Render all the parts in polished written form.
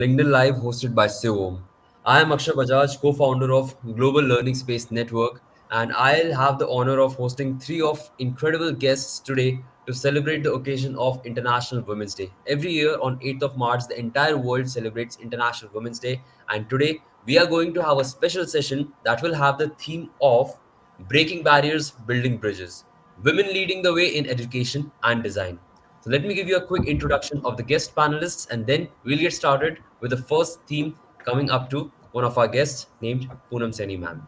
LinkedIn Live hosted by CIVOM. I am Akshay Bajaj, co-founder of Global Learning Space Network, and I'll have the honor of hosting three of incredible guests today to celebrate the occasion of International Women's Day. Every year on 8th of March, the entire world celebrates International Women's Day, and today we are going to have a special session that will have the theme of breaking barriers, building bridges, women leading the way in education and design. So let me give you a quick introduction of the guest panelists and then we'll get started with the first theme coming up to one of our guests named Poonam Saini ma'am.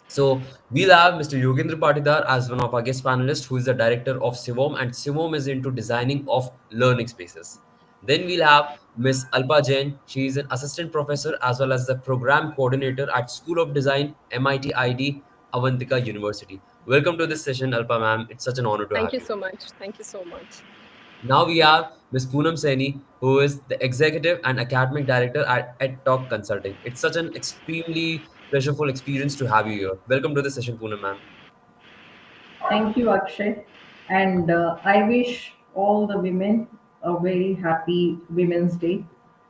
So we'll have Mr. Yogendra Patidar as one of our guest panelists, who is the director of CIVOM, and CIVOM is into designing of learning spaces. Then we'll have Miss Alpa Jain. She is an assistant professor as well as the program coordinator at School of Design, MIT ID, Avantika University. Welcome to this session, Alpa ma'am. It's such an honor to Thank have you you. so much. Thank you so much. Now we have Ms. Poonam Saini, who is the executive and academic director at EdTalk Consulting. It's such an extremely pleasureful experience to have you here. Welcome to the session, Poonam ma'am. Thank you, Akshay. And I wish all the women a very happy Women's Day.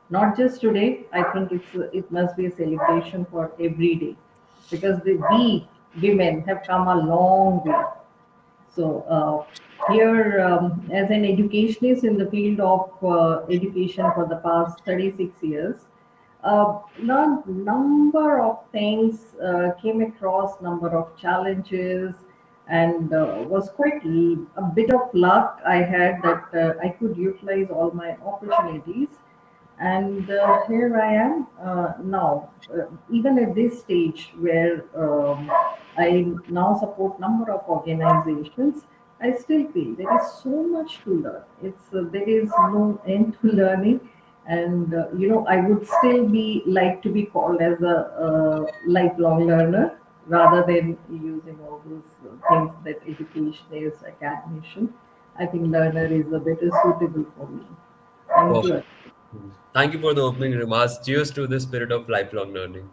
Not just today. I think it must be a celebration for every day, because we women have come a long way. So here, as an educationist in the field of education for the past 36 years, number of things came across, number of challenges, and was quite a bit of luck I had that I could utilize all my opportunities. And here I am now, even at this stage where I now support number of organizations. I still feel there is so much to learn. It's there is no end to learning, and I would still be like to be called as a lifelong learner rather than using all those things that education is academician. I think learner is a better suitable for me. Thank you. Perfect. Thank you for the opening remarks. Cheers to the spirit of lifelong learning.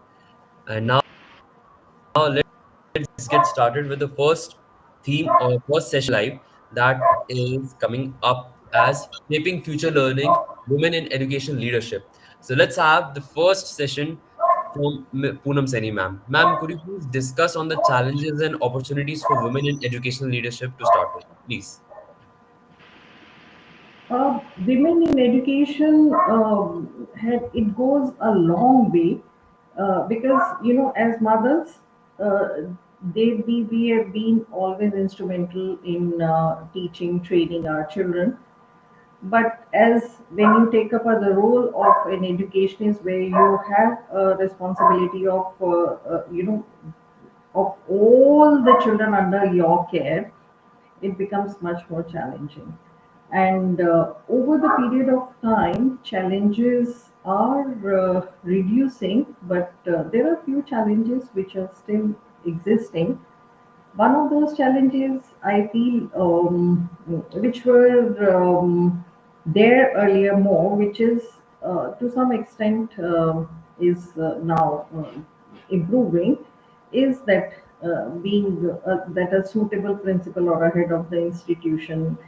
And now let's get started with the first theme or first session live that is coming up as shaping future learning, women in education leadership. So let's have the first session from Poonam Seni ma'am. Ma'am, could you please discuss on the challenges and opportunities for women in educational leadership to start with, please? Women in education it goes a long way, because as mothers, uh, we have been always instrumental in teaching, training our children. But as when you take up the role of an educationist, where you have a responsibility of of all the children under your care, it becomes much more challenging. And over the period of time, challenges are reducing, but there are few challenges which are still existing. One of those challenges I feel, which were there earlier more, which is to some extent is now improving, is that being that a suitable principal or a head of the institution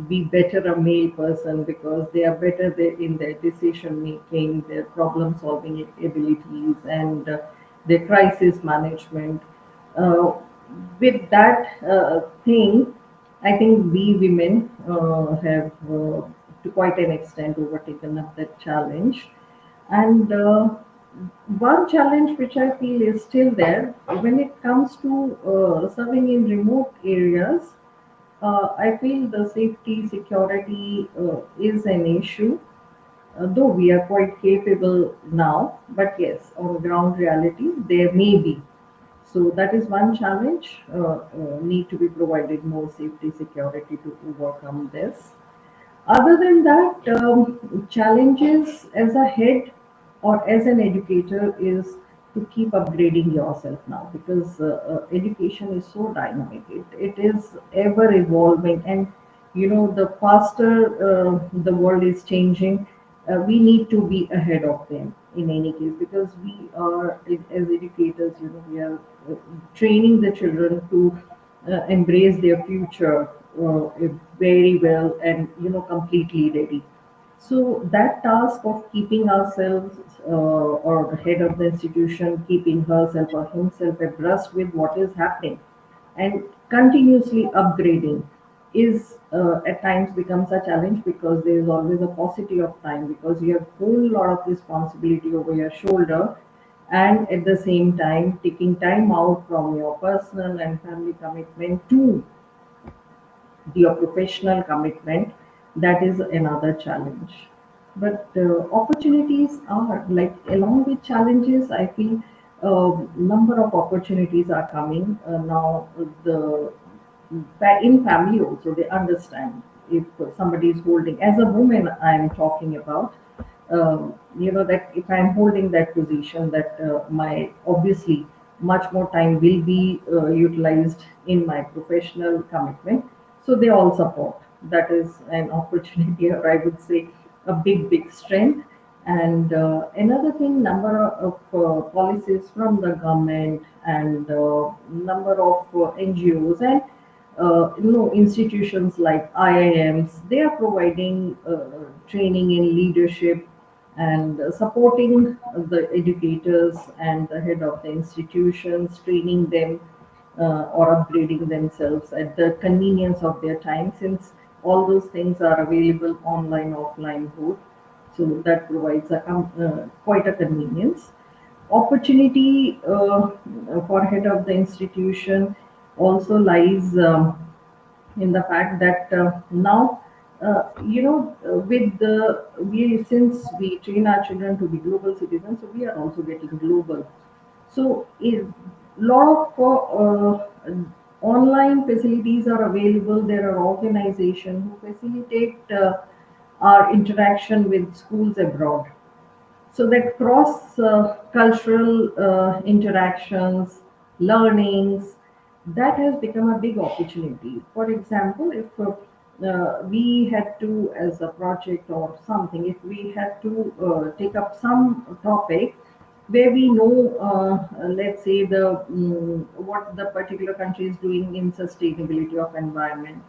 be better a male person, because they are better in their decision making, their problem solving abilities, and their crisis management. uh, with that thing, I think we women have, to quite an extent, overtaken up that challenge. And one challenge which I feel is still there when it comes to serving in remote areas. I feel the safety, security is an issue, though we are quite capable now. But yes, on ground reality, there may be. So that is one challenge. Need to be provided more safety, security to overcome this. Other than that, challenges as a head or as an educator is to keep upgrading yourself now, because education is so dynamic. It is ever evolving, and the faster the world is changing, we need to be ahead of them in any case, because we are, as educators, we are training the children to embrace their future very well, and completely ready. So that task of keeping ourselves or the head of the institution keeping herself or himself abreast with what is happening and continuously upgrading is at times becomes a challenge because there is always a paucity of time because you have whole lot of responsibility over your shoulder, and at the same time taking time out from your personal and family commitment to your professional commitment, that is another challenge. But opportunities are like along with challenges, I feel number of opportunities are coming now. The in family also they understand if somebody is holding, as a woman I am talking about, that if I'm holding that position, that my obviously much more time will be utilized in my professional commitment, so they all support. That is an opportunity, or I would say a big strength. And another thing, number of policies from the government and number of NGOs and institutions like IIMs, they are providing training in leadership and supporting the educators and the head of the institutions, training them or upgrading themselves at the convenience of their time, since all those things are available online, offline, both. So that provides quite a convenience. Opportunity for head of the institution also lies in the fact that now with the we since we train our children to be global citizens, so we are also getting global. So a lot of online facilities are available. There are organizations who facilitate our interaction with schools abroad, so that cross cultural interactions, learnings, that has become a big opportunity. For example, if we had to, as a project or something, if we had to take up some topic where we know, let's say what the particular country is doing in sustainability of environment,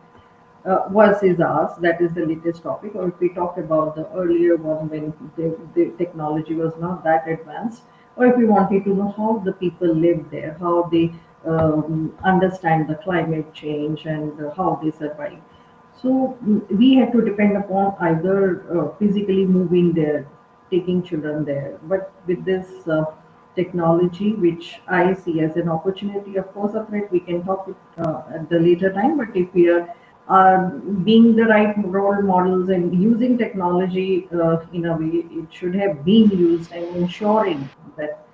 versus ours, that is the latest topic. Or if we talk about the earlier one when the technology was not that advanced, or if we wanted to know how the people live there, how they understand the climate change and how they survive. So we had to depend upon either physically moving there, taking children there. But with this technology, which I see as an opportunity, of course, a threat, we can talk it, at the later time. But if we are being the right role models and using technology in a way it should have been used, and ensuring that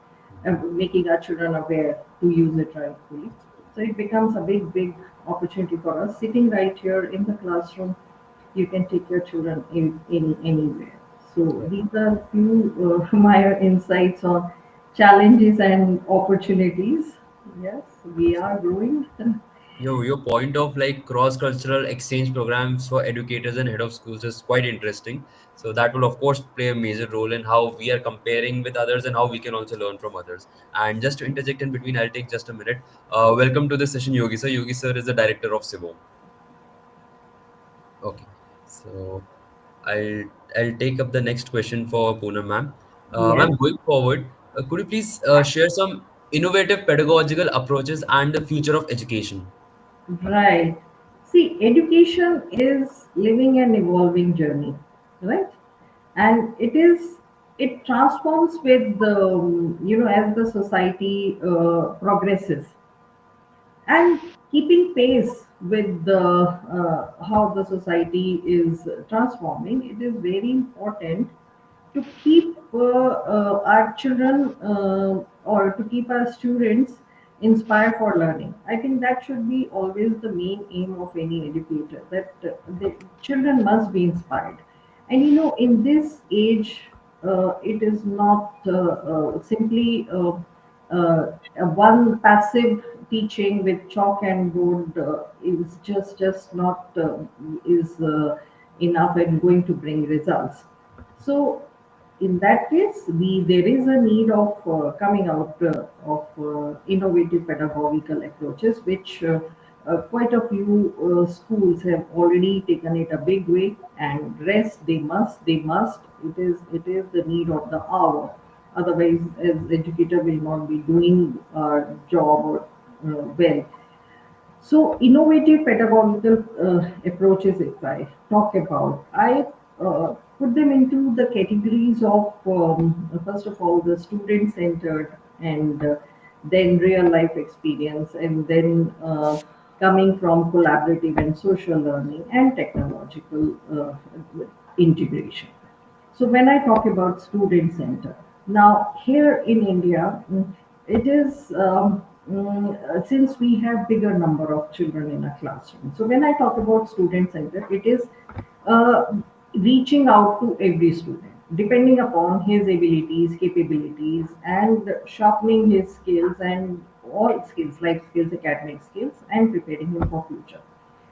making our children aware to use it rightfully. So it becomes a big opportunity for us. Sitting right here in the classroom, you can take your children in anywhere. So these are few my insights on challenges and opportunities. Yes, we are growing. Your point of like cross-cultural exchange programs for educators and head of schools is quite interesting. So that will of course play a major role in how we are comparing with others and how we can also learn from others. And just to interject in between, I'll take just a minute. Welcome to the session, Yogi sir. Yogi sir is the director of CIVOM. Okay, so I'll I'll take up the next question for Poonam ma'am. Ma'am, Yes. going forward, could you please share some innovative pedagogical approaches and the future of education? Right. See, education is living and evolving journey, right? And it transforms with the as the society progresses, and keeping pace with the how the society is transforming. It is very important to keep our children or to keep our students inspired for learning. I think that should be always the main aim of any educator, that the children must be inspired. And in this age, it is not simply one passive teaching with chalk and board is just not is enough and going to bring results. So in that case, there is a need of coming out of innovative pedagogical approaches, which quite a few schools have already taken it a big way, and rest they must. It is the need of the hour. Otherwise, as educator will not be doing job or well. So, innovative pedagogical approaches, if I talk about, I put them into the categories of, first of all, the student centered, and then real life experience, and then coming from collaborative and social learning and technological integration. So when I talk about student center, now here in India, it is since we have bigger number of children in a classroom. So when I talk about student center, it is uh, reaching out to every student, depending upon his abilities, capabilities, and sharpening his skills and all skills, life skills, academic skills, and preparing him for future,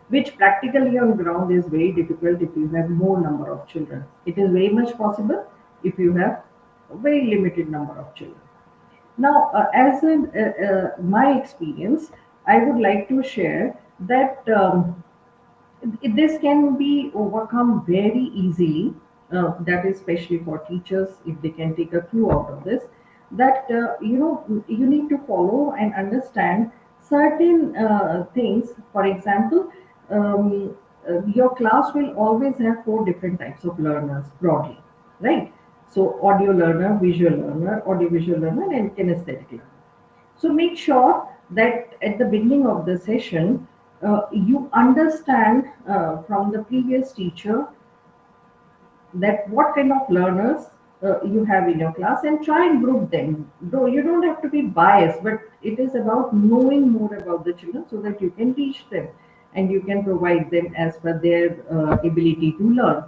which practically on ground is very difficult if you have more number of children. It is very much possible if you have a very limited number of children. Now, as in my experience, I would like to share that this can be overcome very easily. That is especially for teachers, if they can take a clue out of this, that you need to follow and understand certain things. For example, your class will always have four different types of learners broadly, right? So audio learner, visual learner, audiovisual learner, and kinesthetic learner. So make sure that at the beginning of the session, you understand from the previous teacher that what kind of learners you have in your class, and try and group them. Though you don't have to be biased, but it is about knowing more about the children so that you can teach them and you can provide them as per their ability to learn.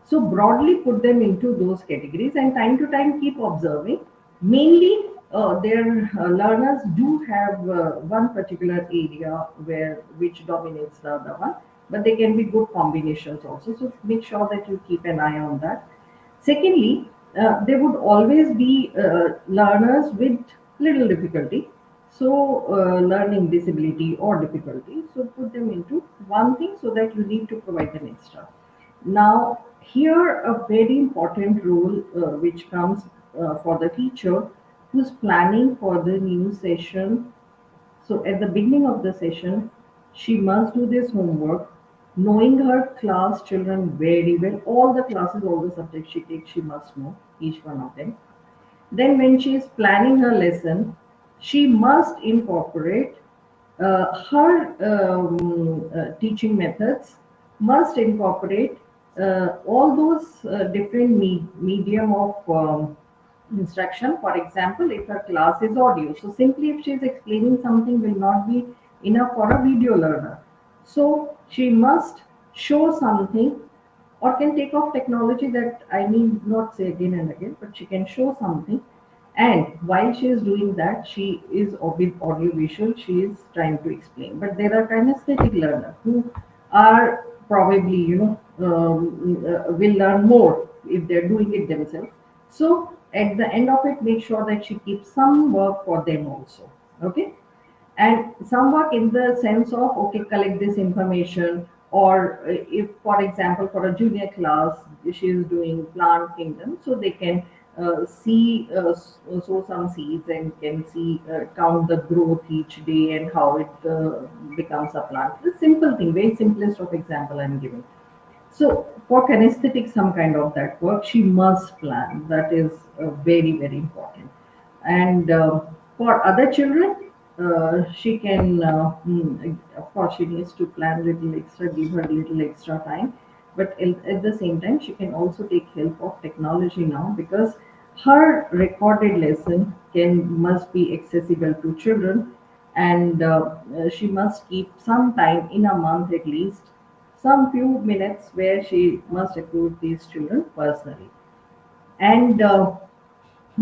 So broadly put them into those categories, and time to time keep observing. Mainly, their learners do have one particular area where which dominates the other one, but they can be good combinations also. So make sure that you keep an eye on that. Secondly, there would always be learners with little difficulty, so learning disability or difficulty. So put them into one thing so that you need to provide them extra. Now, here a very important role which comes for the teacher who's planning for the new session. So at the beginning of the session, she must do this homework, knowing her class children very well. All the classes, all the subjects she takes, she must know each one of them. Then, when she is planning her lesson, she must incorporate her teaching methods, must incorporate all those different medium of instruction. For example, if her class is audio, so simply if she is explaining something will not be enough for a video learner. So she must show something, or can take off technology, that I need not say again and again, but she can show something. And while she is doing that, she is with audio visual, she is trying to explain. But there are kinesthetic learners who are probably, will learn more if they're doing it themselves. So at the end of it, make sure that she keeps some work for them also. Okay, and some work in the sense of, okay, collect this information, or if for example for a junior class she is doing plant kingdom, so they can see sow some seeds and can see count the growth each day and how it becomes a plant. The simple thing, very simplest of example I'm giving. So for kinesthetic, some kind of that work she must plan. That is very important. And for other children, she can, of course, she needs to plan little extra, give her little extra time. But at the same time, she can also take help of technology now, because her recorded lesson can must be accessible to children, and she must keep some time in a month at least, some few minutes where she must recruit these children personally. And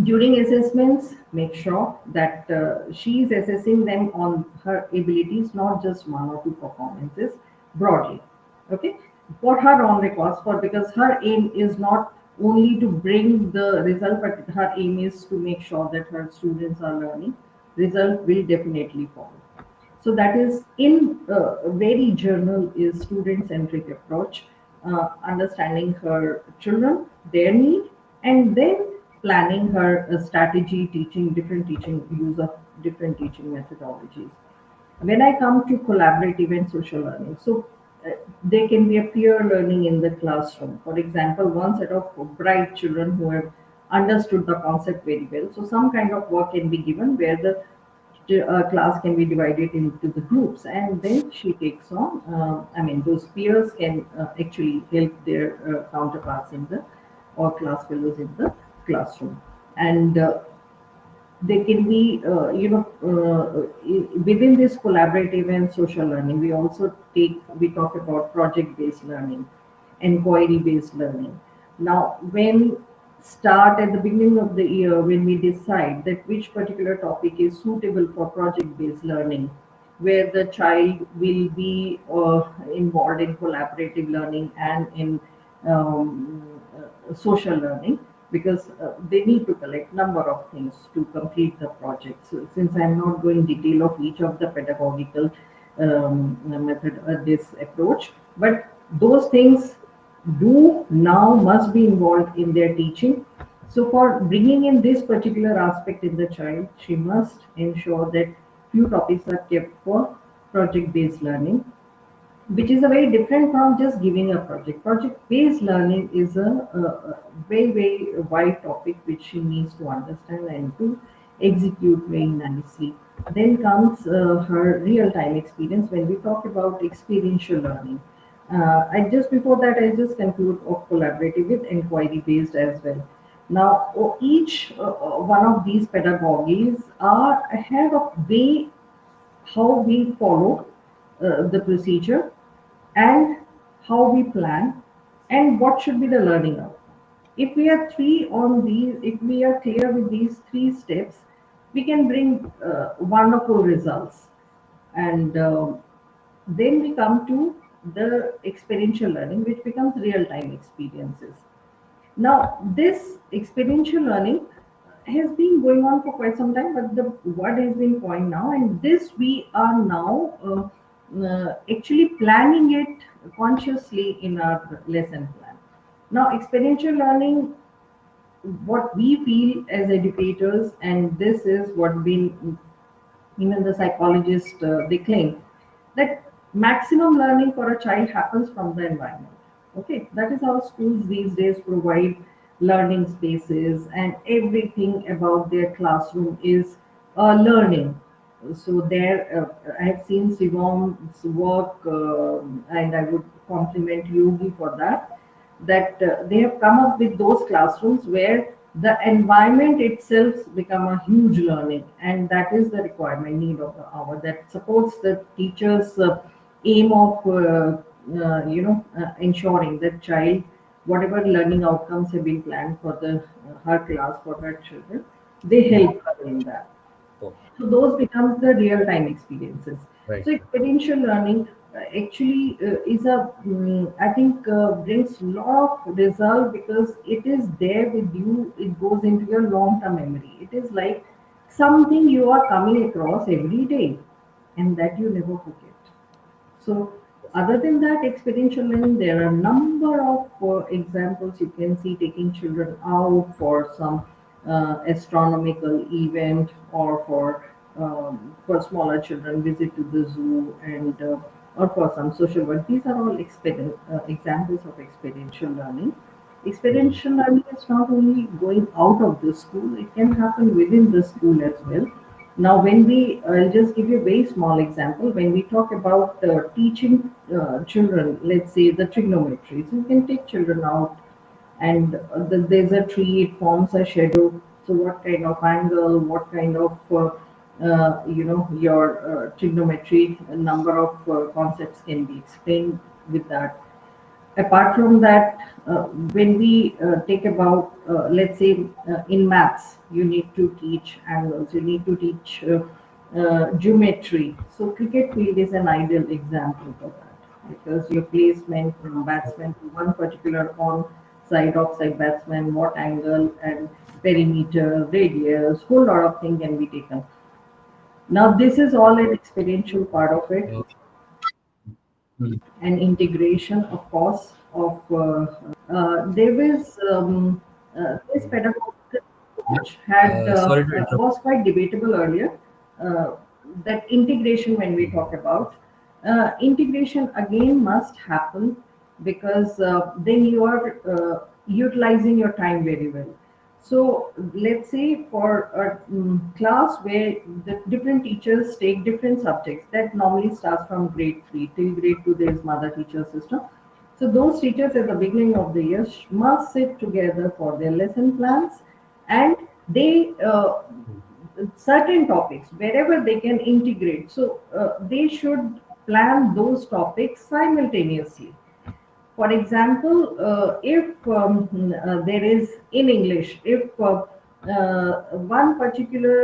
during assessments, make sure that she is assessing them on her abilities, not just one or two performances, broadly. Okay, for her own records, for because her aim is not only to bring the result, but her aim is to make sure that her students are learning. Result will definitely follow. So that is in very journal is student centric approach, understanding her children, their need, and then planning her strategy, teaching different teaching use of different teaching methodologies. When I come to collaborative and social learning, so there can be a peer learning in the classroom. For example, one set of bright children who have understood the concept very well. So some kind of work can be given where the class can be divided into the groups, and then she takes on. I mean, those peers can actually help their counterparts in the or class fellows in the classroom, and they can be within this collaborative and social learning. We talk about project based learning, inquiry based learning. Now when start at the beginning of the year, when we decide that which particular topic is suitable for project based learning, where the child will be involved in collaborative learning and in social learning, because they need to collect number of things to complete the project. So since I'm not going detail of each of the pedagogical method, this approach, but those things do now must be involved in their teaching. So for bringing in this particular aspect in the child, she must ensure that few topics are kept for project based learning, which is a very different from just giving a project. Project-based learning is a very, very wide topic which she needs to understand and to execute very nicely. Then comes her real-time experience when we talk about experiential learning. I just before that I just conclude of collaborative with inquiry-based as well. Now, each one of these pedagogies are have a way how we follow the procedure and how we plan and what should be the learning outcome. If we are three on these, if we are clear with these three steps, we can bring wonderful results. And then we come to the experiential learning, which becomes real time experiences. Now, this experiential learning has been going on for quite some time, but the what has been going now, and this we are now actually planning it consciously in our lesson plan. Now, experiential learning, what we feel as educators, and this is what been even the psychologists they claim that maximum learning for a child happens from the environment. Okay, that is how schools these days provide learning spaces, and everything about their classroom is learning. So there, I have seen CIVOM's work, and I would compliment Yogi for that. That they have come up with those classrooms where the environment itself become a huge learning, and that is the requirement need of the hour that supports the teachers aim of ensuring that child whatever learning outcomes have been planned for the her class for her children, they help her in that. Oh, So those becomes the real time experiences. right. So experiential learning actually is a I think brings lot of result because it is there with you. It goes into your long term memory. It is like something you are coming across every day, and that you never forget. So, other than that, experiential learning, there are a number of examples you can see taking children out for some astronomical event, or for smaller children visit to the zoo, and or for some social work. These are all examples of experiential learning. Mhm. Experiential learning is not only going out of the school; it can happen within the school as well. Now, I'll just give you a very small example. When we talk about teaching children, let's say the trigonometry, so you can take children out, and there's a tree, it forms a shadow. So, what kind of angle, what kind of your trigonometry, a number of concepts can be explained with that. Apart from that, when we take about, let's say, in maths, you need to teach angles, you need to teach geometry. So cricket field is an ideal example for that, because your placement from batsman to one particular on side, offside batsman, what angle and perimeter, radius, whole lot of thing can be taken. Now, this is all an experiential part of it, Uh, mm, and integration, of course, of there is this mm. pedagogical Yeah. approach had Sorry to interrupt. was quite debatable earlier. Uh, that integration, when we Mhm. talk about integration, again must happen, because then you are utilizing your time very well. So let's say for a class where the different teachers take different subjects, that normally starts from grade 3 till grade 2, there is mother teacher system. So those teachers at the beginning of the year must sit together for their lesson plans, and they Mm. certain topics wherever they can integrate. So they should plan those topics simultaneously. For example, if there is in English, if one particular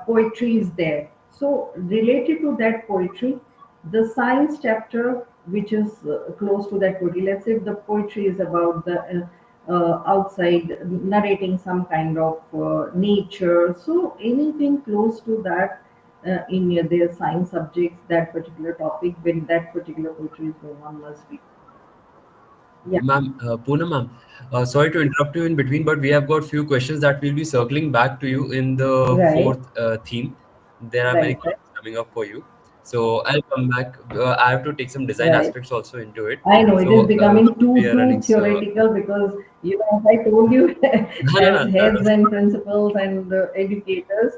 poetry is there, so related to that poetry, the science chapter which is close to that poetry, let's say if the poetry is about the outside narrating some kind of nature, so anything close to that in their science subjects, that particular topic, when that particular poetry is going on, must be. Yeah, Ma'am, Poonam ma'am, sorry to interrupt you in between, but we have got few questions that we'll be circling back to you in the right, fourth theme. There are many right, right, questions coming up for you. So I'll come back. I have to take some design right. aspects also into it. I know it is So becoming we are too running. So theoretical, because as I told you, no, no, as no, that heads was and principals and educators,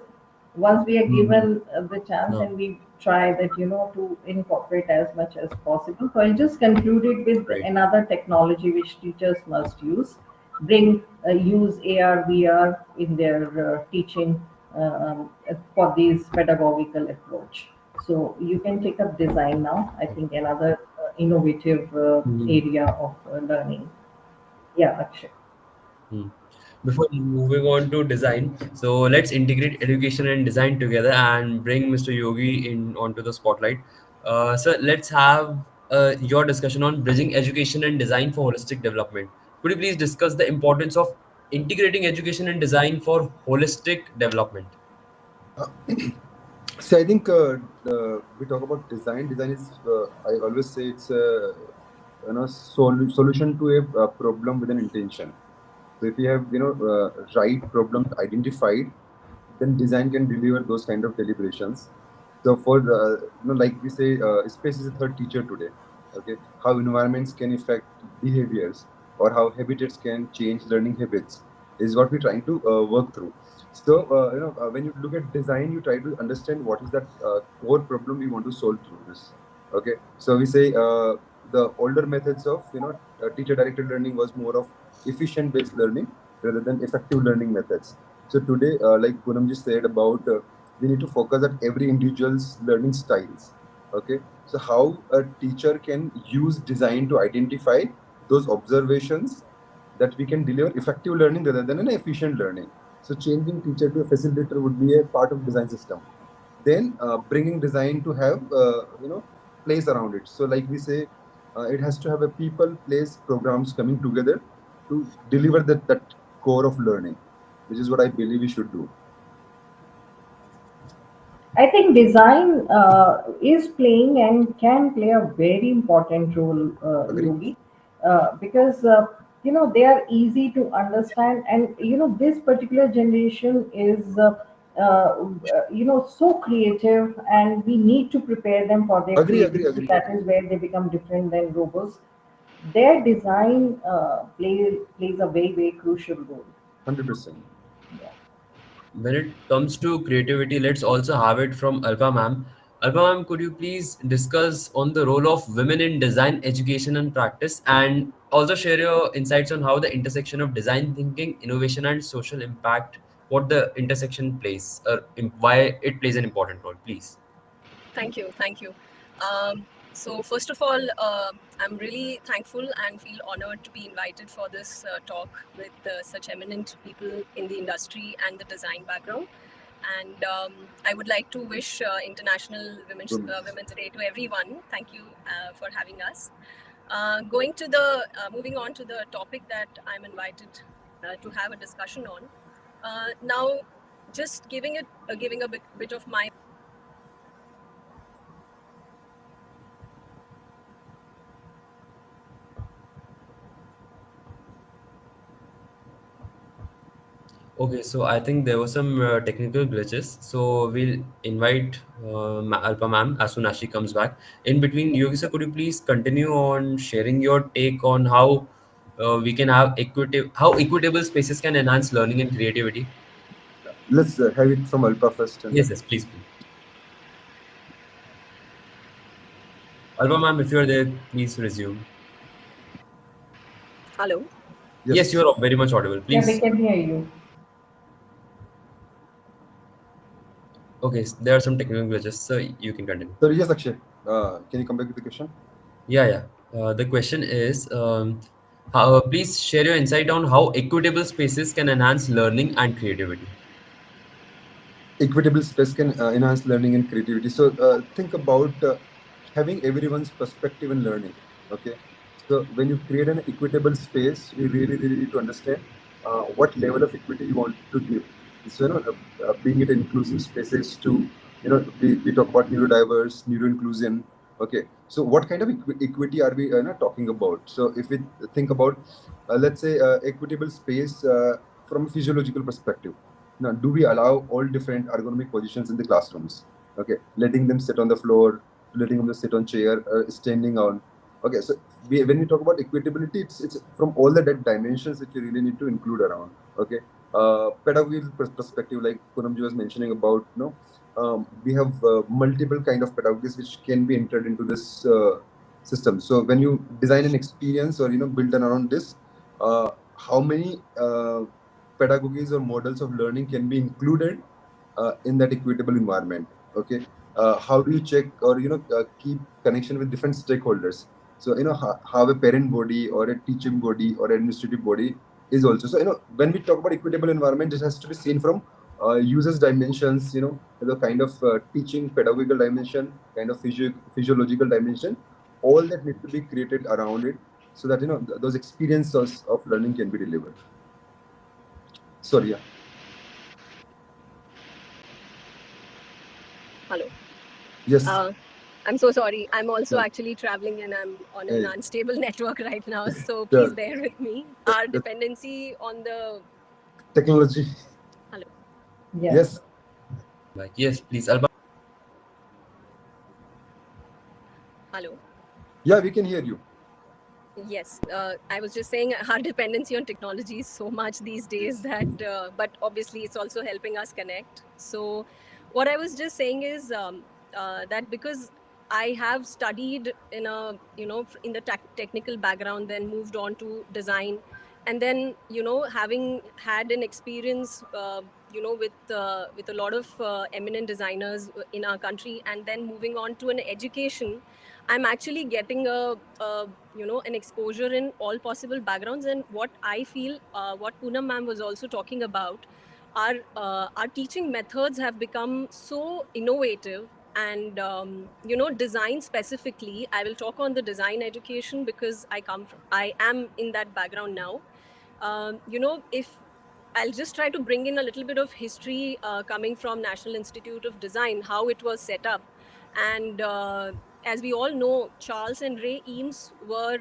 once we are Mhm. given the chance, No, and we try that to incorporate as much as possible. So I'll just conclude it with great. another technology which teachers must use. Bring use AR VR in their teaching for these pedagogical approach. So you can take up design now. I think another innovative Mhm. area of learning. Yeah, Akshay. Hmm. Before moving on to design, so let's integrate education and design together and bring Mr. Yogi in onto the spotlight. So let's have your discussion on bridging education and design for holistic development. Could you please discuss the importance of integrating education and design for holistic development? See, I think we talk about design. Design is, I always say, it's a solution to a problem with an intention. So if you have right problems identified, then design can deliver those kind of deliberations. So for like we say, space is a third teacher today. Okay, how environments can affect behaviors, or how habitats can change learning habits, is what we're trying to work through. So when you look at design, you try to understand what is that core problem we want to solve through this. Okay, so we say the older methods of teacher directed learning was more of efficient based learning rather than effective learning methods. So today, like Poonam just said about, we need to focus at every individual's learning styles. Okay, so how a teacher can use design to identify those observations that we can deliver effective learning rather than an efficient learning. So changing teacher to a facilitator would be a part of design system. Then bringing design to have place around it. So like we say, it has to have a people, place, programs coming together to deliver that core of learning, which is what I believe we should do. I think design is playing and can play a very important role, Agree? Yogi, because they are easy to understand, and this particular generation is so creative, and we need to prepare them for their Agree, agree, creativity. agree, That agree. is where they become different than robots. Their design plays a very crucial role. 100%. Yeah. When it comes to creativity, let's also have it from Alpa ma'am. Alpa ma'am, could you please discuss on the role of women in design education and practice, and also share your insights on how the intersection of design thinking, innovation, and social impact, what the intersection plays, or why it plays an important role, please. Thank you, thank you. So first of all, I'm really thankful and feel honored to be invited for this talk with such eminent people in the industry and the design background. And I would like to wish International Women's. Women's Day to everyone. Thank you for having us. Going to the moving on to the topic that I'm invited to have a discussion on. Now, just giving a bit of my Okay, so I think there were some technical glitches. So we'll invite Alpa ma'am as soon as she comes back. In between, Yogi sir, could you please continue on sharing your take on how we can have how equitable spaces can enhance learning and creativity? Let's have it from Alpa first, and Yes, then yes, please, please. Alpa ma'am, if you're there, please resume. hello. Yes, yes. you're very much audible. Yeah, we Please. can hear you. Okay, there are some technical glitches, so you can continue. So yes, Akshay, can you come back with the question? Yeah, yeah. The question is, please share your insight on how equitable spaces can enhance learning and creativity. Equitable space can enhance learning and creativity. So think about having everyone's perspective in learning. Okay, so when you create an equitable space, you really need to understand what level of equity you want to give. So being it inclusive spaces to we talk about neurodiverse, neuro inclusion. Okay, so what kind of equity are we talking about? So if we think about let's say equitable space from a physiological perspective. Now, do we allow all different ergonomic positions in the classrooms? Okay, letting them sit on the floor, letting them sit on chair, standing on. Okay, so when we talk about equitability, it's from all the dimensions which you really need to include around. Okay, pedagogical perspective, like Punamji was mentioning about, we have multiple kind of pedagogies which can be entered into this system. So when you design an experience or build around this, how many pedagogies or models of learning can be included in that equitable environment? Okay, how do you check or keep connection with different stakeholders? So how a parent body or a teaching body or administrative body is also. So when we talk about equitable environment, it has to be seen from users dimensions, the kind of teaching pedagogical dimension, kind of physiological dimension, all that need to be created around it, so that those experiences of learning can be delivered. Sorry, yeah. Hello. Yes. Uh, I'm so sorry. I'm also No. actually traveling and I'm on an Hey, unstable network right now. So please sure. bear with me. That, Our that dependency on the. technology. Hello. Yes. Yes. Like, yes, please, Alba. Hello. Yeah, we can hear you. Yes, I was just saying our dependency on technology is so much these days that, but obviously it's also helping us connect. So, what I was just saying is that because I have studied in in the technical background, then moved on to design, and then having had an experience with a lot of eminent designers in our country, and then moving on to an education, I'm actually getting an exposure in all possible backgrounds. And what I feel, what Poonam ma'am was also talking about, our teaching methods have become so innovative. And design specifically, I will talk on the design education because I am in that background now. If I'll just try to bring in a little bit of history coming from National Institute of Design, how it was set up. And as we all know, Charles and Ray Eames were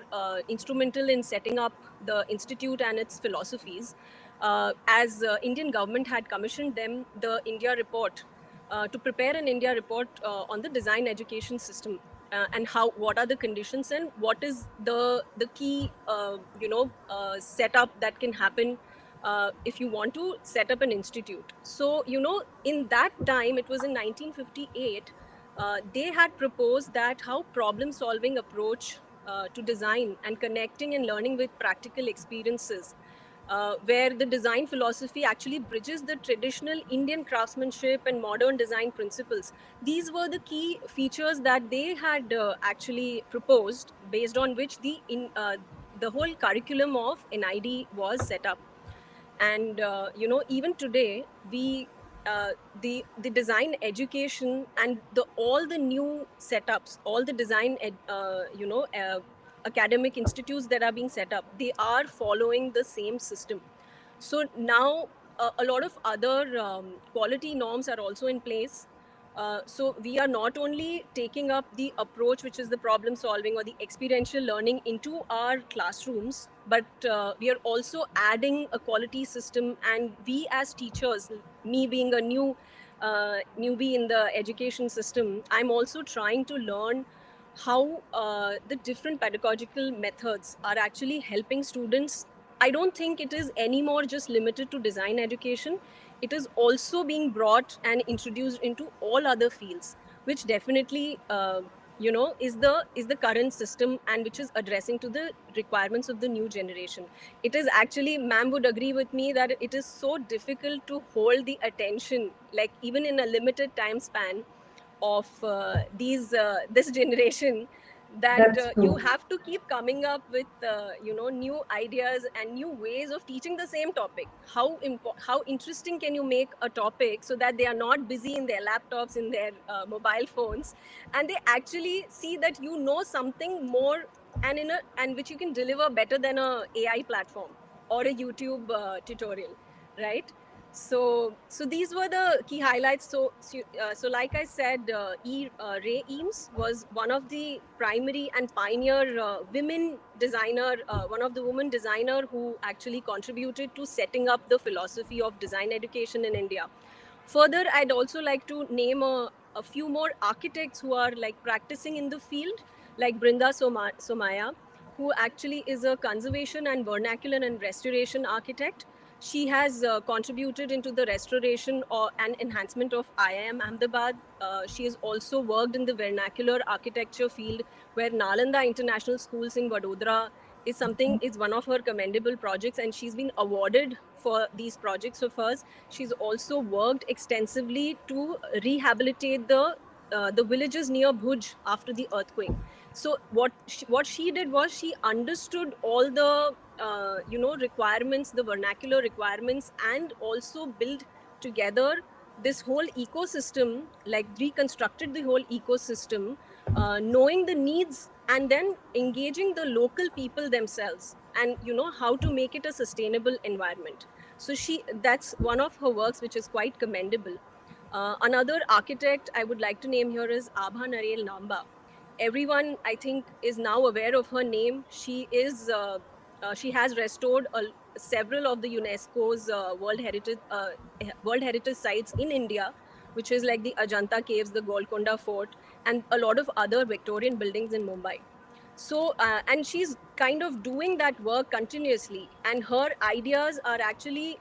instrumental in setting up the institute and its philosophies. As Indian government had commissioned them the India report to prepare an India report on the design education system. And what are the conditions and what is the key setup that can happen if you want to set up an institute. So in that time, it was in 1958, they had proposed that how problem solving approach to design and connecting and learning with practical experiences, where the design philosophy actually bridges the traditional Indian craftsmanship and modern design principles. These were the key features that they had actually proposed, based on which the whole curriculum of NID was set up. And even today, we the design education and all the new setups, all the design academic institutes that are being set up, they are following the same system. So now a lot of other quality norms are also in place. So we are not only taking up the approach, which is the problem solving or the experiential learning, into our classrooms, but we are also adding a quality system. And we as teachers, me being a newbie in the education system, I'm also trying to learn how the different pedagogical methods are actually helping students. I don't think it is anymore just limited to design education. It is also being brought and introduced into all other fields, which definitely is the current system, and which is addressing to the requirements of the new generation. It is actually, ma'am would agree with me, that it is so difficult to hold the attention, like even in a limited time span of these this generation, that That's you true. have to keep coming up with new ideas and new ways of teaching the same topic. How interesting can you make a topic so that they are not busy in their laptops, in their mobile phones, and they actually see that you know something more, and which you can deliver better than a AI platform or a YouTube tutorial, right? So these were the key highlights. So like I said, Ray Eames was one of the primary and pioneer women designer, one of the women designer who actually contributed to setting up the philosophy of design education in India. Further, I'd also like to name a few more architects who are like practicing in the field, like Brinda Somaya, who actually is a conservation and vernacular and restoration architect. She has contributed into the restoration or and enhancement of IIM Ahmedabad. She has also worked in the vernacular architecture field, where Nalanda International Schools in Vadodara is one of her commendable projects, and she's been awarded for these projects of hers. She's also worked extensively to rehabilitate the villages near Bhuj after the earthquake. So what she did was she understood all the requirements, the vernacular requirements, and also built together this whole ecosystem, like reconstructed the whole ecosystem, knowing the needs and then engaging the local people themselves, and how to make it a sustainable environment. So that's one of her works, which is quite commendable. Another architect I would like to name here is Abha Narel Namba. Everyone, I think, is now aware of her name. She has restored several of the UNESCO's World Heritage sites in India, which is like the Ajanta Caves, the Golconda Fort, and a lot of other Victorian buildings in Mumbai. So and she's kind of doing that work continuously, and her ideas are actually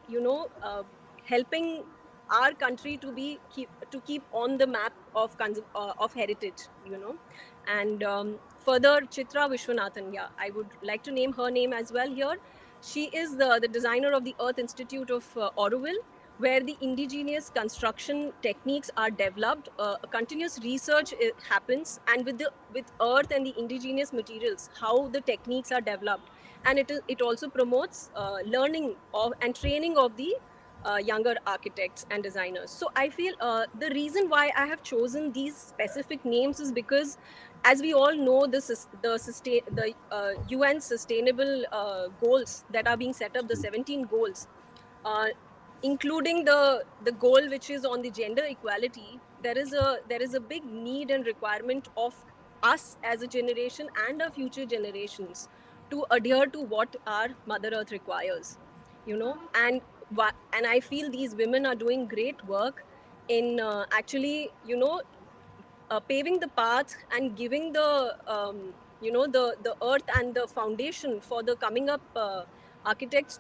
helping our country to keep on the map of heritage, and further, Chitra Vishwanathan, yeah, I would like to name her name as well here. She is the designer of the Earth Institute of Auroville, where the indigenous construction techniques are developed. Continuous research happens, and with earth and the indigenous materials, how the techniques are developed, and it also promotes learning of and training of the younger architects and designers. So I feel the reason why I have chosen these specific names is because, as we all know, the UN sustainable goals that are being set up, the 17 goals, uh, including the goal which is on the gender equality, there is a big need and requirement of us as a generation and our future generations to adhere to what our Mother Earth requires, and I feel these women are doing great work in actually paving the path and giving the earth and the foundation for the coming up architects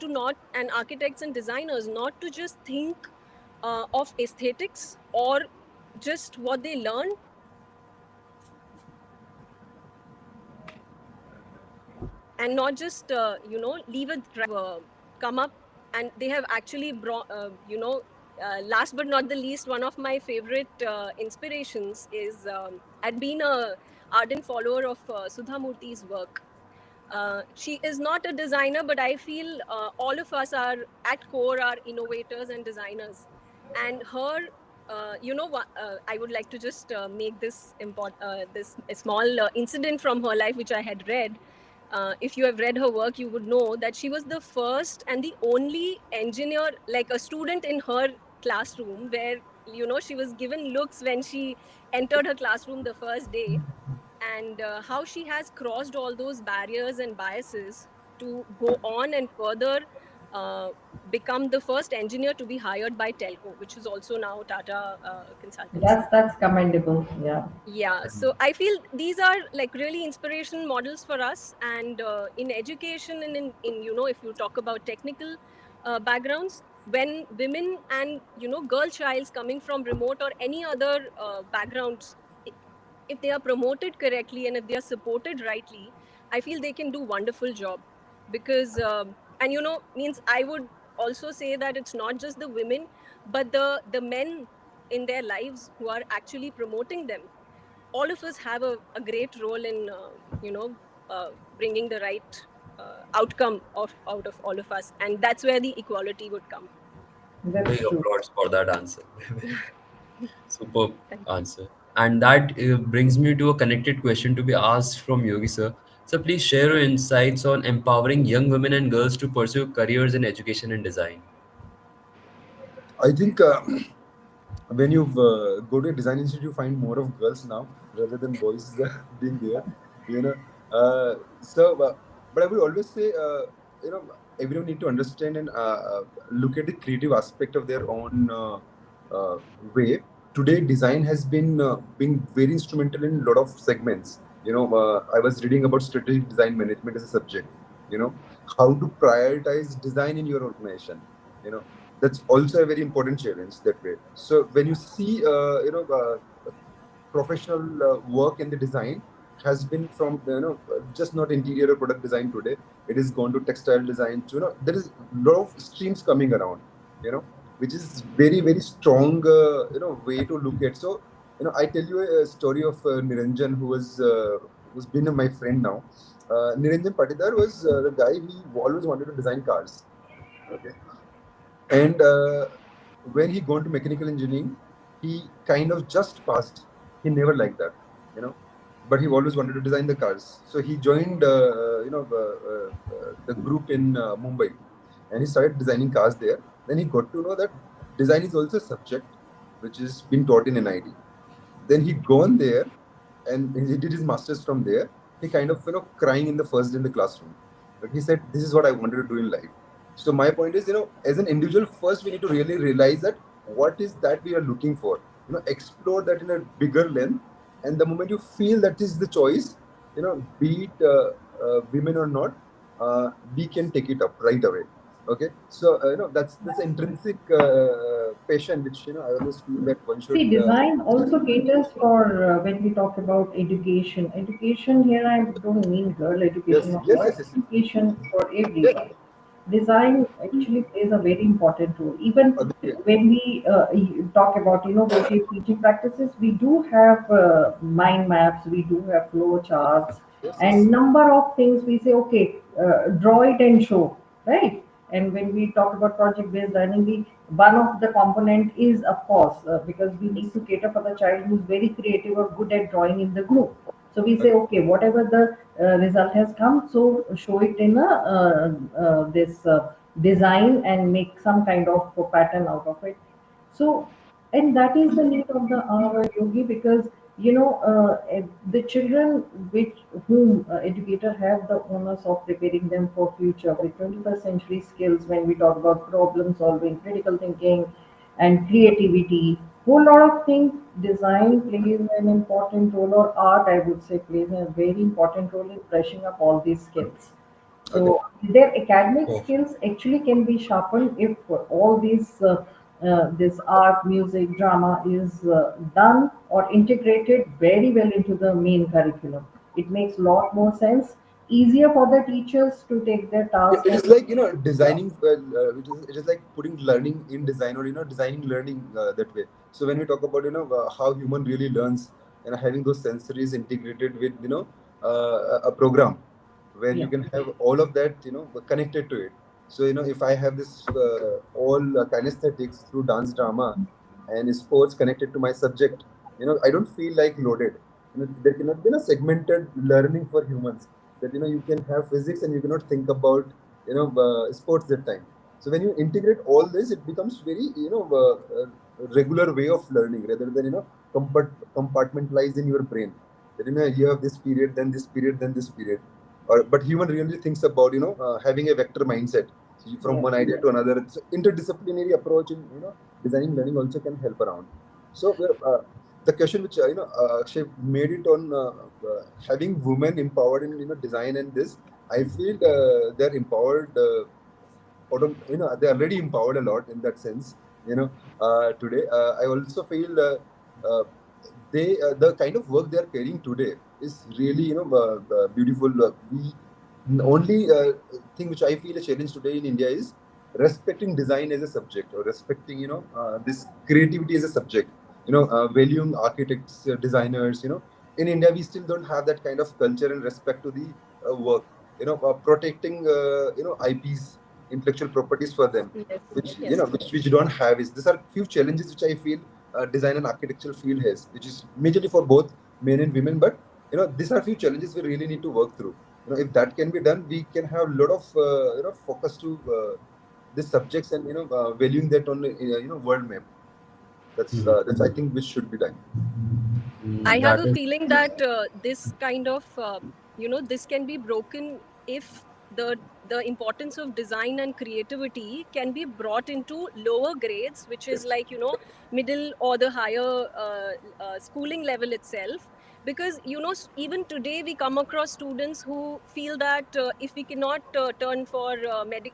and designers, not to just think of aesthetics or just what they learn, and not just leave it come up. And they have actually brought last but not the least, one of my favorite inspirations is, I'd been a ardent follower of Sudha Murthy's work. She is not a designer, but I feel all of us are at core are innovators and designers. And her, what I would like to just make this a small incident from her life, which I had read. if you have read her work, you would know that she was the first and the only engineer, like a student in her classroom, where she was given looks when she entered her classroom the first day, and how she has crossed all those barriers and biases to go on and further uh, become the first engineer to be hired by Telco, which is also now Tata Consultancy. That's commendable. Yeah. Yeah, so I feel these are like really inspiration models for us. And in education and in if you talk about technical backgrounds, when women and girl childs coming from remote or any other backgrounds, if they are promoted correctly and if they are supported rightly, I feel they can do wonderful job. Because and means I would also say that it's not just the women, but the men in their lives who are actually promoting them. All of us have a great role in you know bringing the right outcome out of all of us, and that's where the equality would come. That's Big true. applause for that answer. Superb Thank you. answer. And that brings me to a connected question to be asked from Yogi sir. So please share your insights on empowering young women and girls to pursue careers in education and design. I think when you go to a design institute, you find more of girls now rather than boys being there. You know, but I would always say, everyone need to understand and look at the creative aspect of their own way. Today, design has been being very instrumental in a lot of segments. I was reading about strategic design management as a subject. How to prioritize design in your organization. You know, that's also a very important challenge that way. So when you see professional work in the design has been from just not interior or product design today. It is gone to textile design to there is a lot of streams coming around, which is very very strong way to look at. So I tell you a story of Niranjan, who's been my friend now. Niranjan Patidar was the guy who always wanted to design cars. Okay. And when he gone to mechanical engineering, he kind of just passed. He never liked that, you know. But he always wanted to design the cars. So he joined, the group in Mumbai, and he started designing cars there. Then he got to know that design is also a subject which is being taught in NIT. Then he gone there, and he did his masters from there. He kind of crying in the first day in the classroom. But he said, "This is what I wanted to do in life." So my point is, as an individual, first we need to really realize that what is that we are looking for. Explore that in a bigger length, and the moment you feel that is the choice, be it women or not, we can take it up right away. Okay, so that's intrinsic passion, which I always feel that one should. See, design also caters for when we talk about education. Education here, I don't mean girl education Yes, or yes, boy yes, yes, education for yes. everyone. Design actually plays a very important role. Even Agree. when we talk about innovative teaching practices, we do have mind maps, we do have flow charts, Yes, yes. and number of things we say, okay, draw it and show, right? And when we talk about project based learning, one of the component is, of course, because we need to cater for the child who's very creative or good at drawing in the group. So we say, Agree. okay, whatever the result has come, so show it in a this design and make some kind of a pattern out of it. So, and that is the need of the hour, Yogi, because the children which whom educator have the onus of preparing them for future with 21st century skills. When we talk about problem solving, critical thinking, and creativity, whole lot of things, design plays an important role, or art, I would say, plays a very important role in brushing up all these skills. Agree. So their academic Oh, skills actually can be sharpened if all these this art, music, drama is done or integrated very well into the main curriculum. It makes a lot more sense, easier for the teachers to take their Yeah, task it and is like yeah, designing. It is like putting learning in design, or designing learning that way. So when we talk about how human really learns, and having those sensories integrated with a program where you yeah. can have all of that connected to it. So if I have this all kinesthetics through dance, drama, and sports connected to my subject, I don't feel like loaded. There cannot be a segmented learning for humans. that you can have physics and you cannot think about sports that time. So when you integrate all this, it becomes very regular way of learning rather than compartmentalize in your brain. That you have this period, then this period, then this period. But human really thinks about having a vector mindset. So from Yes. one idea to another. So interdisciplinary approach in designing learning also can help around. So the question which Akshay made it on having women empowered in design and this, I feel they're empowered. They're already empowered a lot in that sense. Today I also feel they the kind of work they are carrying today is really beautiful. We only thing which I feel a challenge today in India is respecting design as a subject, or respecting this creativity as a subject. Valuing architects, designers. In India we still don't have that kind of culture and respect to the work. Protecting IPs, intellectual properties for them, Yes, which yes. which we don't have. Is These are few challenges which I feel design and architectural field has, which is majorly for both men and women. But these are few challenges we really need to work through. If that can be done, we can have a lot of focus to these subjects, and valuing that on the world map. That's I think which should be done. I have That a is. feeling that this kind of, this can be broken if the the importance of design and creativity can be brought into lower grades, which is Yes. like middle or the higher schooling level itself. Because even today we come across students who feel that if we cannot turn for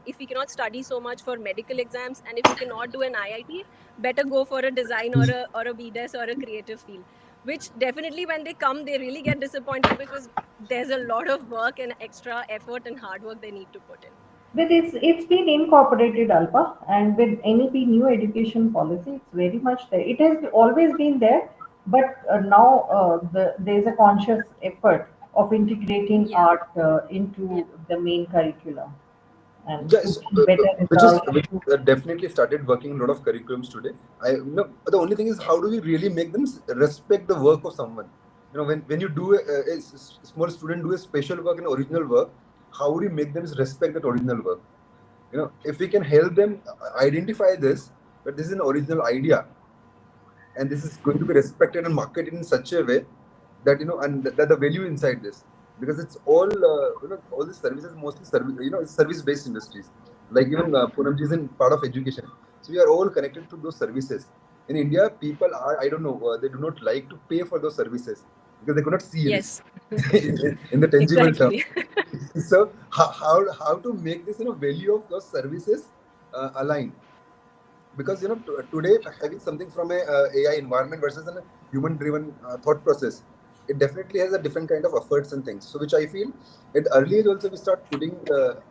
if we cannot study so much for medical exams, and if we cannot do an IIT, better go for a design or a BDES or a creative field, which definitely when they come they really get disappointed because there's a lot of work and extra effort and hard work they need to put in. But it's been incorporated, Alpha, and with NEP new education policy, it's very much there. It has always been there, but now there's a conscious effort of integrating Yeah, art yeah. into the main curriculum and to Yes, get better which is results. which definitely started working a lot of curriculums today. The only thing is, how do we really make them respect the work of someone? When you do a small student do a special work and original work, how do you make them respect that original work? If we can help them identify this, that this is an original idea, and this is going to be respected and marketed in such a way that and that the value inside this, because it's all all these services mostly service, it's service based industries. Like even Poonamji is in part of education, so we are all connected to those services. In India, people are, I don't know, they do not like to pay for those services because they cannot see this Yes. in the tangible term. Exactly. So how to make this value of those services align, because today having something from a AI environment versus a human driven thought process, it definitely has a different kind of efforts and things. So which I feel at early age also we start putting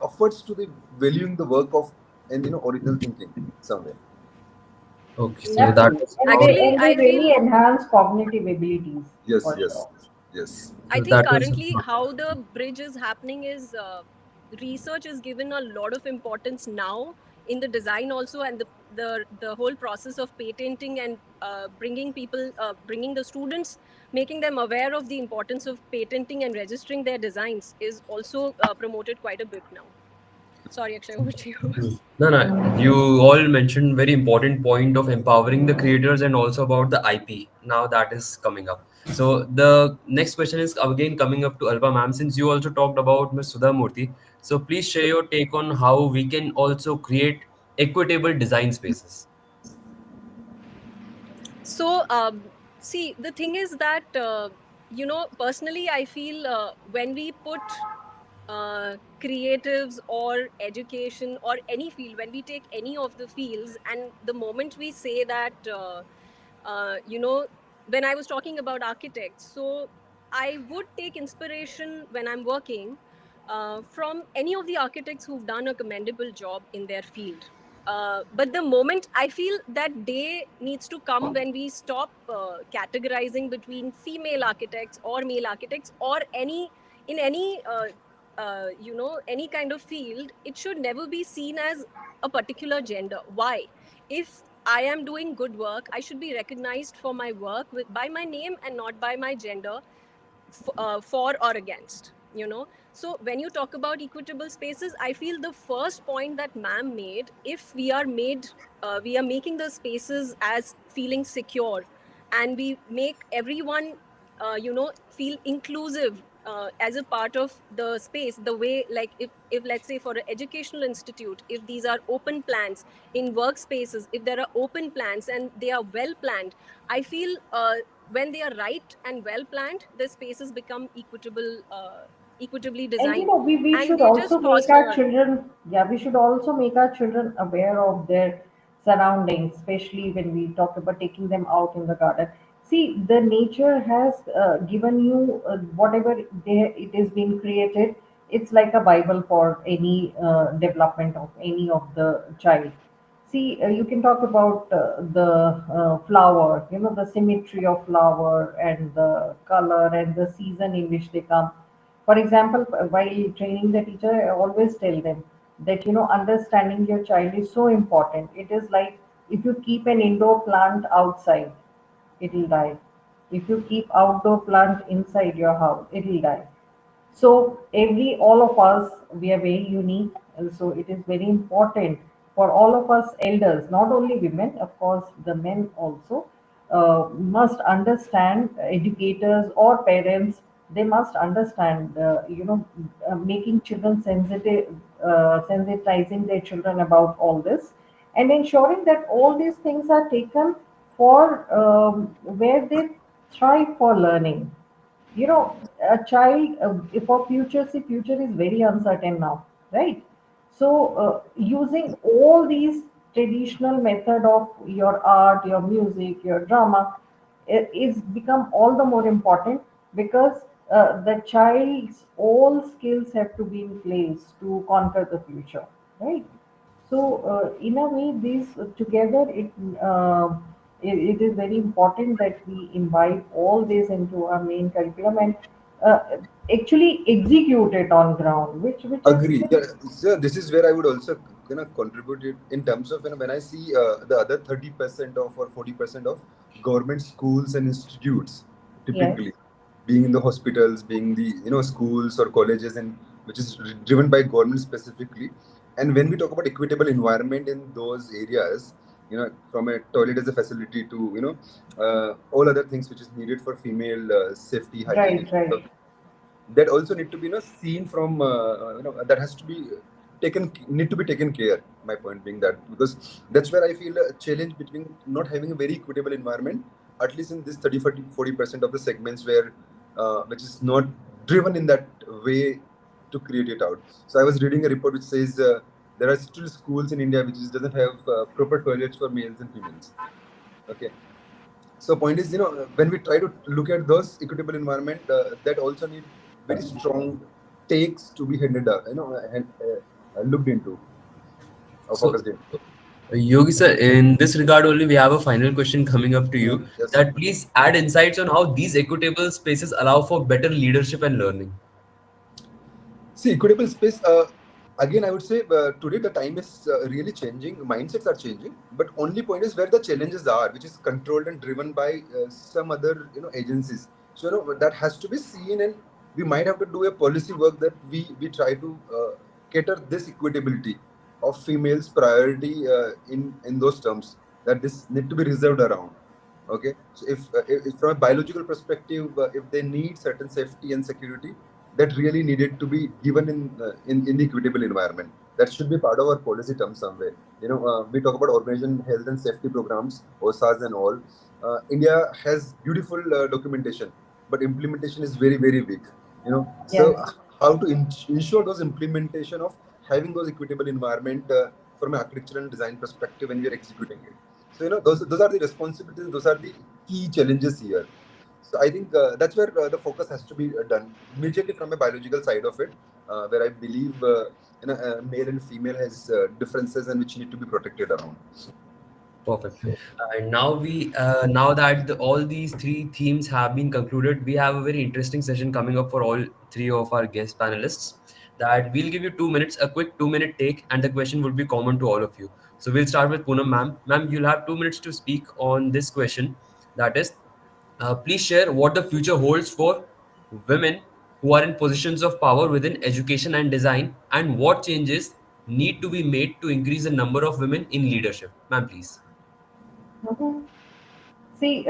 efforts to the valuing the work of and original thinking somewhere. Okay, so that Absolutely. is And all. they Actually, I really feel enhance cognitive abilities Yes, for yes, sure. yes. I So think that is. currently how the bridge is happening is research is given a lot of importance now in the design also, and the whole process of patenting and bringing the students, making them aware of the importance of patenting and registering their designs is also promoted quite a bit now. Sorry, Akshay, over to you. No, no. You all mentioned very important point of empowering the creators and also about the IP. Now that is coming up. So the next question is again coming up to Alba ma'am. Since you also talked about Ms. Sudha Murthy, so please share your take on how we can also create equitable design spaces. So, see, the thing is that, personally, I feel when we put creatives or education or any field, when we take any of the fields, and the moment we say that, uh, you know, when I was talking about architects, so I would take inspiration when I'm working from any of the architects who've done a commendable job in their field. But the moment I feel that day needs to come when we stop categorizing between female architects or male architects or any in any any kind of field, it should never be seen as a particular gender. Why? If I am doing good work, I should be recognized for my work by my name and not by my gender, for or against. So when you talk about equitable spaces, I feel the first point that ma'am made, if we are making the spaces as feeling secure, and we make everyone feel inclusive as a part of the space, the way, like, if let's say for an educational institute, if these are open plans in workspaces, if there are open plans and they are well planned, I feel when they are right and well planned, the spaces become equitably And designed, we and should they also just make our foster. children, yeah, we should also make our children aware of their surroundings, especially when we talk about taking them out in the garden. See, the nature has given you whatever it is being created. It's like a Bible for any development of any of the child. See, you can talk about the flower, the symmetry of flower and the color and the season in which they come. For example, while training the teacher, I always tell them that, understanding your child is so important. It is like if you keep an indoor plant outside, it will die. If you keep outdoor plant inside your house, it will die. So all of us, we are very unique. And so it is very important for all of us elders, not only women, of course, the men also must understand, educators or parents, they must understand, making children sensitive, sensitizing their children about all this, and ensuring that all these things are taken for where they thrive for learning. A child, for future, see, future is very uncertain now, right? So using all these traditional method of your art, your music, your drama, is become all the more important, because the child's all skills have to be in place to conquer the future, right? So, in a way, these together, it is very important that we imbibe all this into our main curriculum and uh, actually execute it on ground, which is Agree. Yeah. So this is where I would also contribute it in terms of when I see the other 30% of or 40% of government schools and institutes yes, typically being in the hospitals, being the schools or colleges, and which is driven by government specifically. And when we talk about equitable environment in those areas, from a toilet as a facility to all other things which is needed for female safety, hygiene, right, right. that also need to be seen from that has to be taken need to be taken care. My point being that, because that's where I feel a challenge between not having a very equitable environment, at least in this 30 40% of the segments where which is not driven in that way to create it out. So I was reading a report which says there are still schools in India which doesn't have proper toilets for males and females. Okay. So point is, when we try to look at those equitable environment, that also need very strong takes to be handed up, looked into or So, focused in. Yogi sir, in this regard only, we have a final question coming up to you. Yes. That please add insights on how these equitable spaces allow for better leadership and learning. See, equitable space. Again, I would say today the time is really changing. Mindsets are changing, but only point is where the challenges are, which is controlled and driven by some other agencies. So that has to be seen, and we might have to do a policy work that we try to cater this equitability of females priority in those terms, that this need to be reserved around. Okay, so if from a biological perspective, if they need certain safety and security, that really needed to be given in the equitable environment. That should be part of our policy terms somewhere. We talk about organization health and safety programs, OSAs and all. India has beautiful documentation, but implementation is very very weak. So Yes. how to ensure those implementation of having those equitable environment from an architectural and design perspective when we are executing it. So those are the responsibilities. Those are the key challenges here. So I think that's where the focus has to be done majorly from a biological side of it, where I believe male and female has differences and which need to be protected around. Perfect. And now that all these three themes have been concluded, we have a very interesting session coming up for all three of our guest panelists. That we'll give you 2 minutes, a quick 2 minute take, and the question will be common to all of you. So we'll start with Poonam ma'am. Ma'am, you'll have 2 minutes to speak on this question. That is, please share what the future holds for women who are in positions of power within education and design, and what changes need to be made to increase the number of women in leadership? Ma'am, please. Mhm. See,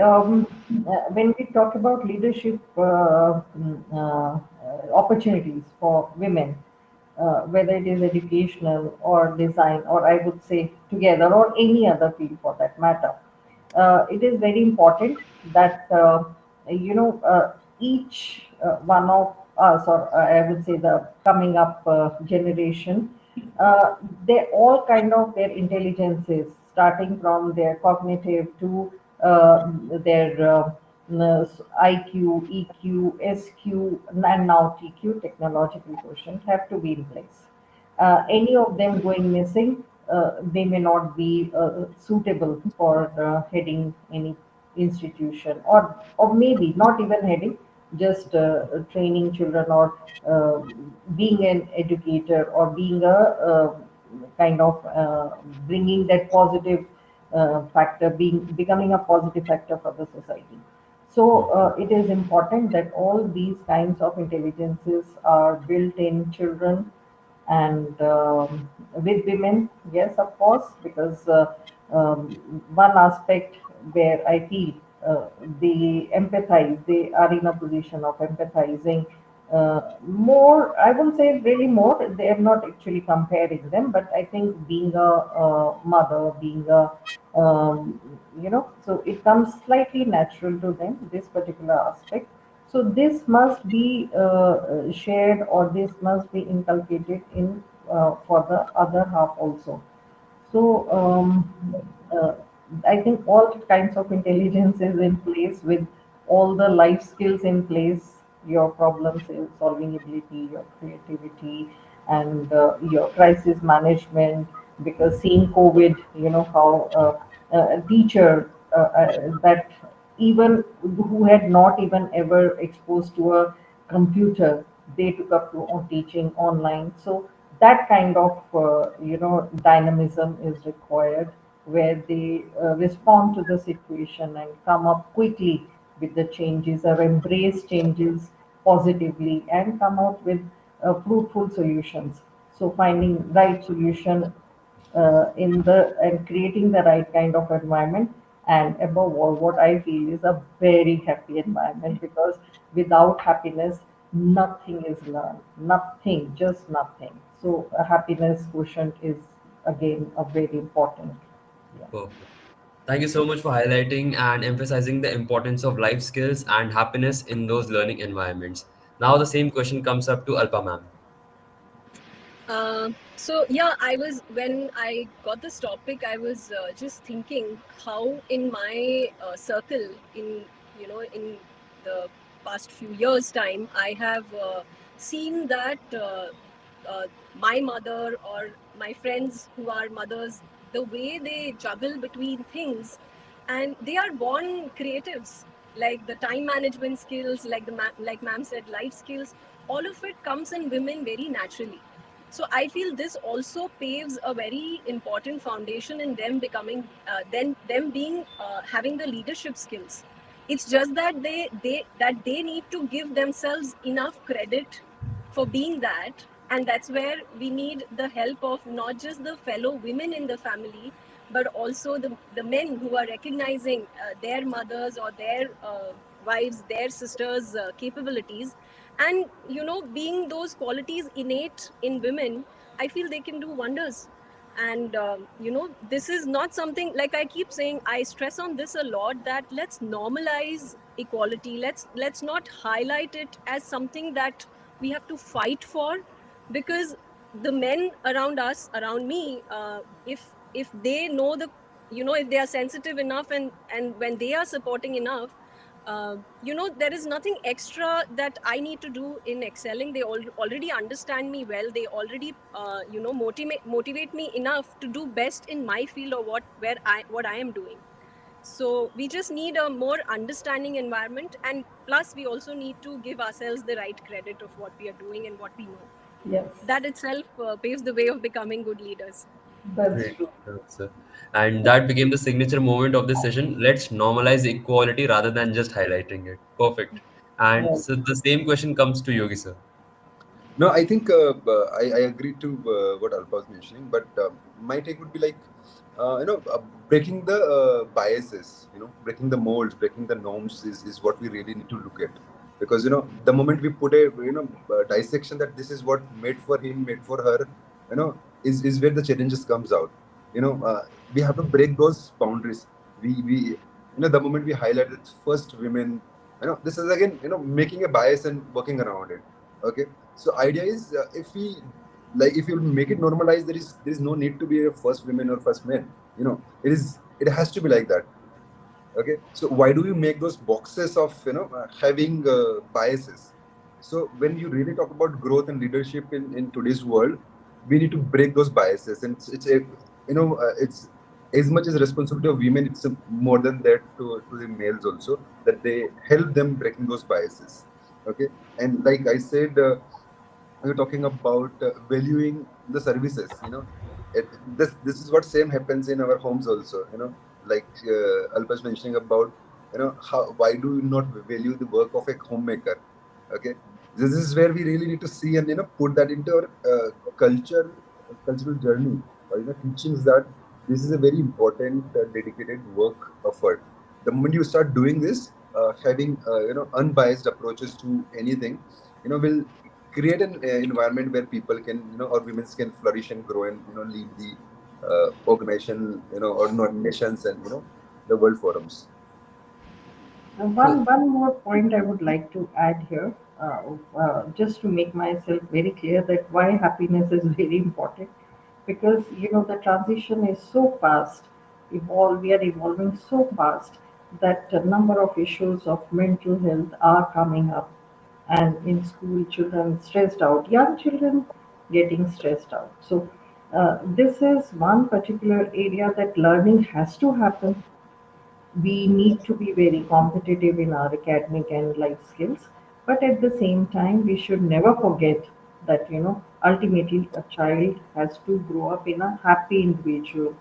when we talk about leadership opportunities for women, whether it is educational or design, or I would say together, or any other field for that matter, it is very important that each one of us, or I would say the coming up generation, uh, they all kind of their intelligences, starting from their cognitive to their IQ, EQ, SQ, and now TQ, technological quotient, have to be in place. Any of them going missing, they may not be suitable for heading any institution, or maybe not even heading, just training children, or uh, being an educator, or being a kind of bringing that positive factor, being becoming a positive factor for the society. So it is important that all these kinds of intelligences are built in children, and with women, yes, of course, because one aspect where I feel they empathize, they are in a position of empathizing more. I won't say really more. They are not actually comparing them, but I think being a mother, being a so it comes slightly natural to them, this particular aspect. So this must be shared, or this must be inculcated in for the other half also. So uh, I think all kinds of intelligence is in place, with all the life skills in place, your problem solving ability, your creativity, and your crisis management. Because seeing COVID, you know how a teacher that even who had not even ever exposed to a computer, they took up to teaching online. So that kind of dynamism is required, where they respond to the situation and come up quickly with the changes, or embrace changes positively, and come out with fruitful solutions. So finding right solution in the and creating the right kind of environment, and above all, what I feel is a very happy environment, because without happiness, nothing is learned, nothing, just nothing. So a happiness quotient is again a very important. Yeah. Perfect. Thank you so much for highlighting and emphasizing the importance of life skills and happiness in those learning environments. Now, the same question comes up to Alpa ma'am. So yeah, I was when I got this topic, I was just thinking how in my circle, in in the past few years' time, I have seen that uh, my mother or my friends who are mothers, the way they juggle between things, and they are born creatives. Like the time management skills, like like ma'am said, life skills, all of it comes in women very naturally. So I feel this also paves a very important foundation in them becoming then them being having the leadership skills. It's just that they need to give themselves enough credit for being that, and that's where we need the help of not just the fellow women in the family, but also the men who are recognizing their mothers or their wives, their sisters capabilities, and being those qualities innate in women, I feel they can do wonders. And this is not something, like I keep saying, I stress on this a lot, that let's normalize equality. Let's not highlight it as something that we have to fight for, because the men around us, around me, if they know if they are sensitive enough, and when they are supporting enough, there is nothing extra that I need to do in excelling. They already understand me well. They already, motivate me enough to do best in my field, or what I am doing. So we just need a more understanding environment, and plus we also need to give ourselves the right credit of what we are doing and what we know. Yes, That itself paves the way of becoming good leaders. that's Great true. answer. And that became the signature moment of this session. Let's normalize equality rather than just highlighting it. Perfect. And Right. so the same question comes to Yogi sir. No, I think I agree to what Alpa was mentioning, but my take would be like, breaking the biases, breaking the molds, breaking the norms is what we really need to look at. Because, the moment we put a, dissection that this is what made for him, made for her, is where the challenges comes out. We have to break those boundaries. The moment we highlight it first women, this is again, making a bias and working around it. Okay, so idea is, if you make it normalized, there is no need to be a first women or first men. It has to be like that. Okay, so why do you make those boxes of having biases? So when you really talk about growth and leadership in today's world, we need to break those biases, and it's as much as responsibility of women. It's more than that to the males also, that they help them breaking those biases. Okay, and like I said, you're talking about valuing the services. This is what same happens in our homes also. Like Alpa's mentioning about, how, why do you not value the work of a homemaker? Okay, this is where we really need to see and put that into our cultural journey, or teachings, that this is a very important dedicated work effort. The moment you start doing this, having unbiased approaches to anything, will create an environment where people can, or women can flourish and grow, and lead the organization, or not nations, and the world forums. So One more point I would like to add here, just to make myself very clear that why happiness is very important, because the transition is so fast, we are evolving so fast that a number of issues of mental health are coming up, and in school, children stressed out, young children getting stressed out. So this is one particular area that learning has to happen. We need to be very competitive in our academic and life skills, but at the same time we should never forget that ultimately a child has to grow up in a happy individual,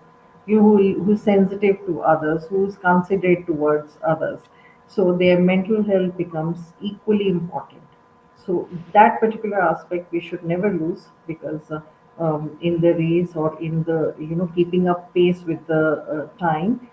who's sensitive to others, who's considerate towards others, so their mental health becomes equally important. So that particular aspect we should never lose, because in the race, or in the keeping up pace with the time,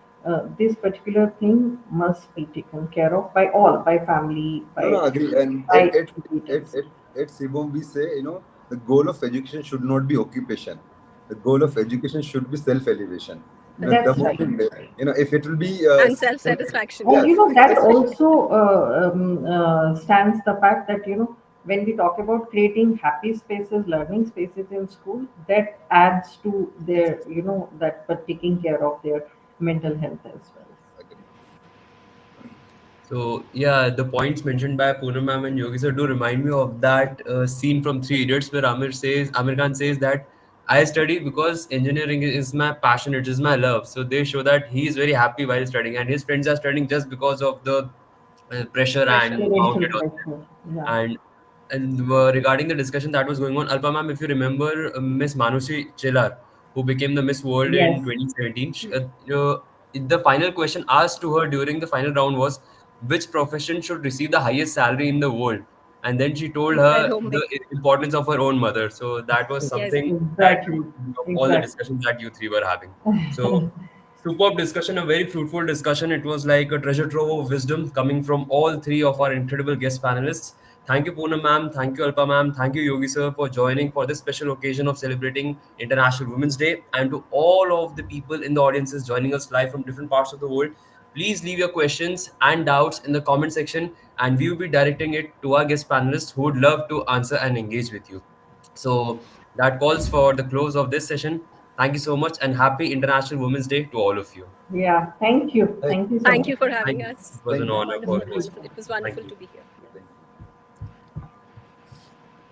this particular thing must be taken care of by all, by family, No, by no, agree. And by at, leaders. at, at CIVOM, we say, the goal of education should not be occupation. The goal of education should be self-elevation. The That's right. moment, if it will be, And self satisfaction. And yes, that exactly. also stands the fact that when we talk about creating happy spaces, learning spaces in school, that adds to their that but taking care of their mental health as well. Agree. So yeah, the points mentioned by Poonam ma'am and Yogi sir do remind me of that scene from Three Idiots where Amir Khan says that I study because engineering is my passion, it is my love. So they show that he is very happy while studying, and his friends are studying just because of the pressure Pressure. and Parental mounted on them. pressure. Yeah. And regarding the discussion that was going on, Alpa ma'am, if you remember Miss Manushi Chelar, who became the Miss World in Yes. 2017, the final question asked to her during the final round was, which profession should receive the highest salary in the world? And then she told She said her homemaker. the importance of her own mother. So that was Yes. something that Exactly. of all the Exactly. discussions that you three were having. So superb discussion, a very fruitful discussion. It was like a treasure trove of wisdom coming from all three of our incredible guest panelists. Thank you, Poonam ma'am. Thank you, Alpa ma'am. Thank you, Yogi sir, for joining for this special occasion of celebrating International Women's Day. And to all of the people in the audiences joining us live from different parts of the world, please leave your questions and doubts in the comment section, and we will be directing it to our guest panelists who would love to answer and engage with you. So that calls for the close of this session. Thank you so much, and happy International Women's Day to all of you. Yeah. Thank you. Thank, Thank you so Thank much. you for Thank having you. us. It was thank an you. honor for Wonderful, hosting. wonderful. It was Thank wonderful you. to be here.